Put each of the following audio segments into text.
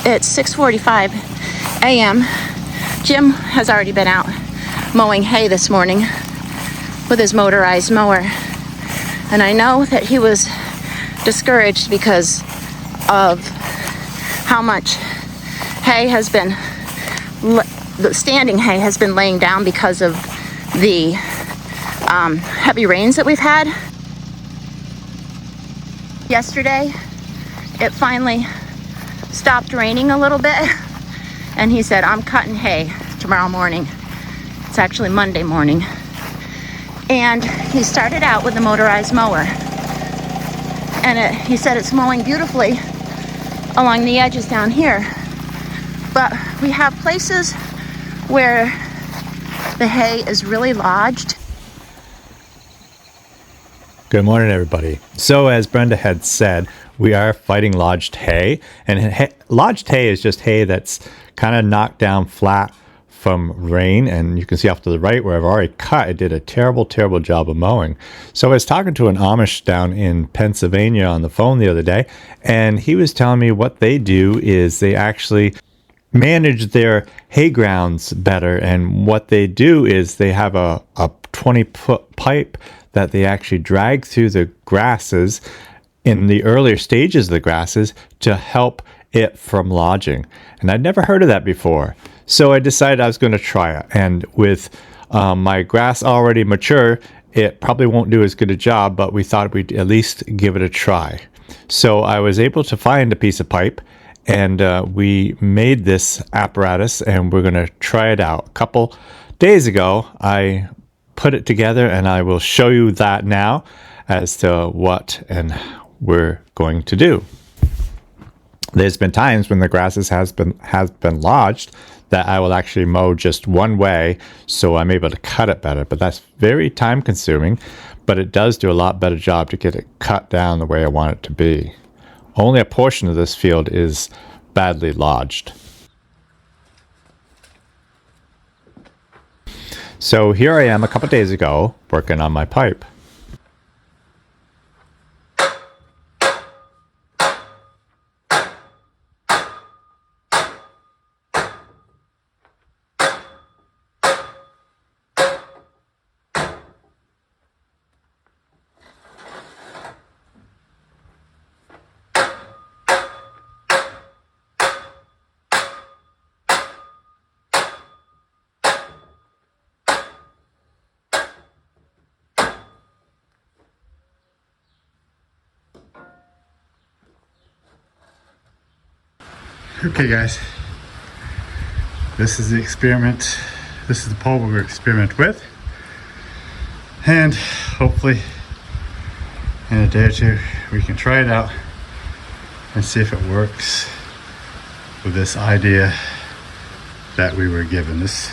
It's 6:45 a.m. Jim has already been out mowing hay this morning with his motorized mower. And I know that he was discouraged because of how much hay has been, the standing hay has been laying down because of the heavy rains that we've had. Yesterday, it finally stopped raining a little bit, and he said, I'm cutting hay tomorrow morning. It's actually Monday morning. And he started out with the motorized mower. And he said it's mowing beautifully along the edges down here. But we have places where the hay is really lodged. Good morning, everybody. So as Brenda had said, we are fighting lodged hay. And lodged hay is just hay that's kind of knocked down flat from rain. And you can see off to the right where I've already cut, it did a terrible, terrible job of mowing. So I was talking to an Amish down in Pennsylvania on the phone the other day, and he was telling me what they do is they actually manage their hay grounds better. And what they do is they have a 20-foot pipe that they actually drag through the grasses in the earlier stages of the grasses to help it from lodging. And I'd never heard of that before. So I decided I was going to try it. And with my grass already mature, it probably won't do as good a job, but we thought we'd at least give it a try. So I was able to find a piece of pipe, and we made this apparatus, and we're going to try it out. A couple days ago, I put it together, and I will show you that now as to what and we're going to do. There's been times when the grasses has been lodged that I will actually mow just one way, so I'm able to cut it better. But that's very time consuming, but it does do a lot better job to get it cut down the way I want it to be. Only a portion of this field is badly lodged. So here I am a couple days ago working on my pipe. Okay guys, this is the experiment. This is the pole we're going to experiment with, and hopefully in a day or two we can try it out and see if it works with this idea that we were given. This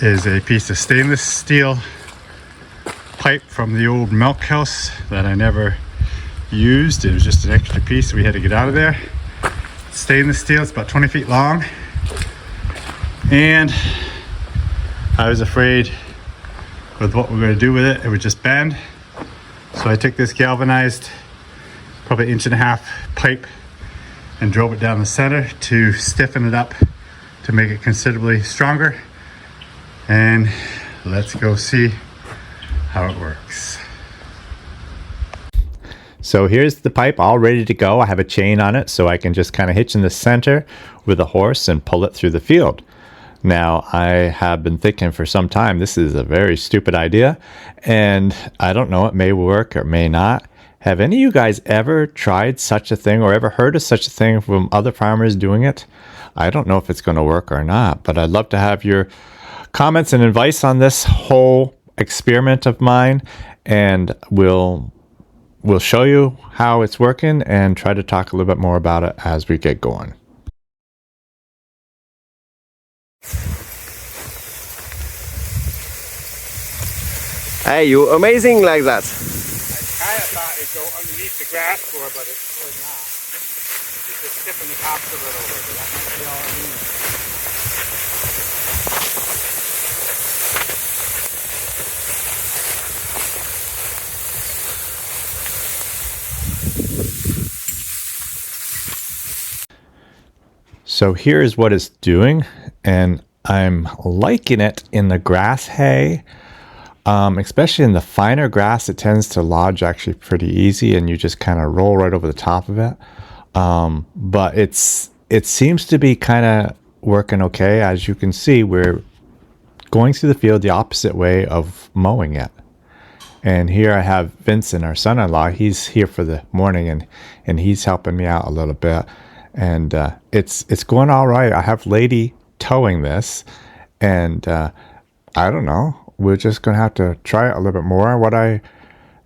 is a piece of stainless steel pipe from the old milk house that I never used. It was just an extra piece we had to get out of there. Stainless steel, it's about 20 feet long, and I was afraid with what we're going to do with it, it would just bend. So I took this galvanized, probably 1.5 inch pipe and drove it down the center to stiffen it up to make it considerably stronger, and let's go see how it works. So here's the pipe all ready to go. I have a chain on it so I can just kind of hitch in the center with a horse and pull it through the field. Now, I have been thinking for some time, this is a very stupid idea, and I don't know, it may work or may not. Have any of you guys ever tried such a thing or ever heard of such a thing from other farmers doing it? I don't know if it's going to work or not, but I'd love to have your comments and advice on this whole experiment of mine, and we'll show you how it's working and try to talk a little bit more about it as we get going. Hey, you're amazing like that. I kind of thought it'd go underneath the grass floor, but it's really not. It's just stiffen the tops of it over, but that might be all it needs. So here's what it's doing, and I'm liking it in the grass hay. Especially in the finer grass, it tends to lodge actually pretty easy, and you just kind of roll right over the top of it. But it seems to be kind of working okay. As you can see, we're going through the field the opposite way of mowing it. And here I have Vincent, our son-in-law. He's here for the morning, and he's helping me out a little bit. And it's going all right. I have Lady towing this, and I don't know. We're just going to have to try it a little bit more. What I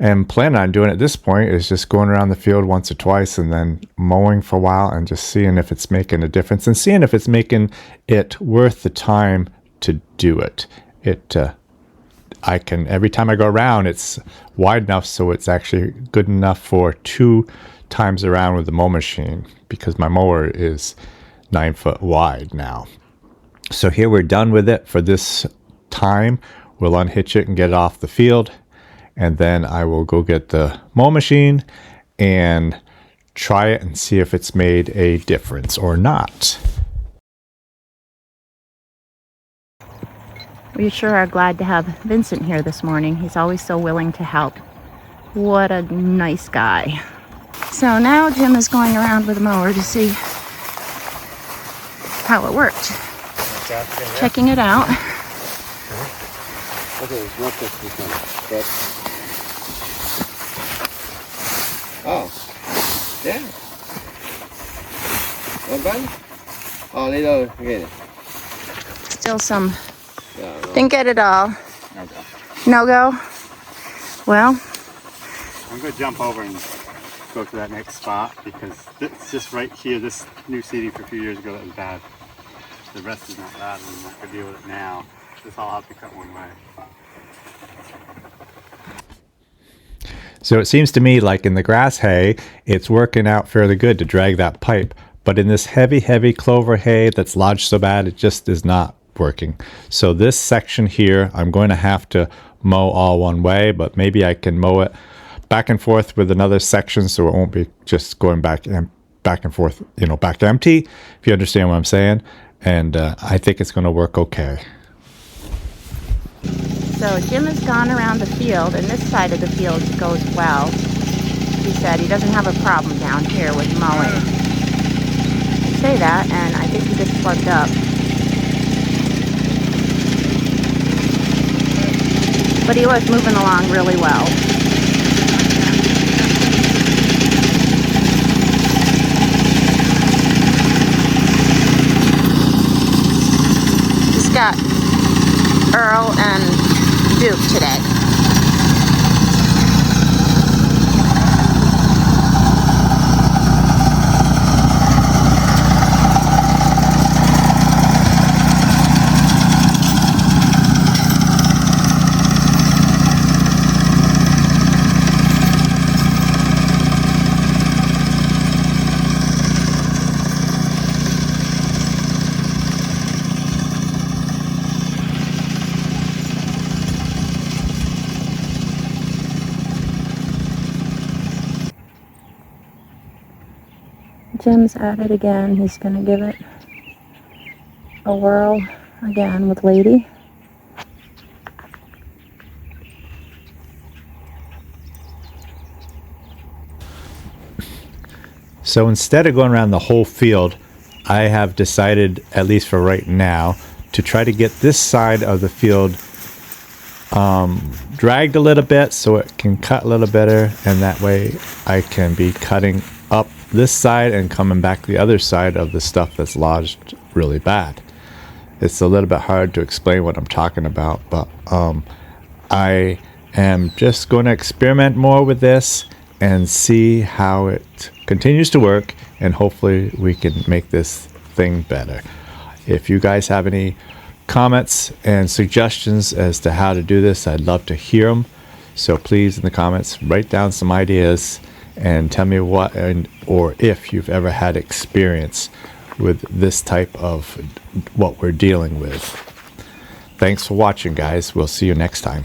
am planning on doing at this point is just going around the field once or twice and then mowing for a while and just seeing if it's making a difference and seeing if it's making it worth the time to do it. I can, every time I go around, it's wide enough so it's actually good enough for 2 times around with the mow machine, because my mower is 9 foot wide now. So here we're done with it for this time. We'll unhitch it and get it off the field, and then I will go get the mow machine and try it and see if it's made a difference or not. We sure are glad to have Vincent here this morning. He's always so willing to help. What a nice guy. So now Jim is going around with a mower to see how it worked. Checking it out. Okay, it's not just this one, but... Oh, yeah. Not bad. Oh, little, okay. Still some, Yeah, no. didn't get it all. No go. No go? Well, I'm going to jump over and go to that next spot, because it's just right here. This new seeding for a few years ago that was bad. The rest is not bad, and I'm not going to deal with it now. This all has to cut one way. So it seems to me like in the grass hay, it's working out fairly good to drag that pipe. But in this heavy clover hay that's lodged so bad, it just is not working. So this section here, I'm going to have to mow all one way, but maybe I can mow it back and forth with another section so it won't be just going back and forth, back empty, if you understand what I'm saying. And I think it's going to work okay. so Jim has gone around the field, and this side of the field goes well. He said he doesn't have a problem down here with mowing. I say that, and I think he just plugged up. But he was moving along really well. He's got Earl and Duke today. Jim's at it again. He's going to give it a whirl again with Lady. So instead of going around the whole field, I have decided, at least for right now, to try to get this side of the field dragged a little bit so it can cut a little better, and that way I can be cutting up this side and coming back the other side of the stuff that's lodged really bad. It's a little bit hard to explain what I'm talking about, but I am just going to experiment more with this and see how it continues to work, and hopefully we can make this thing better. If you guys have any comments and suggestions as to how to do this, I'd love to hear them. So please, in the comments, write down some ideas and tell me what or if you've ever had experience with this type of what we're dealing with. Thanks for watching, guys. We'll see you next time.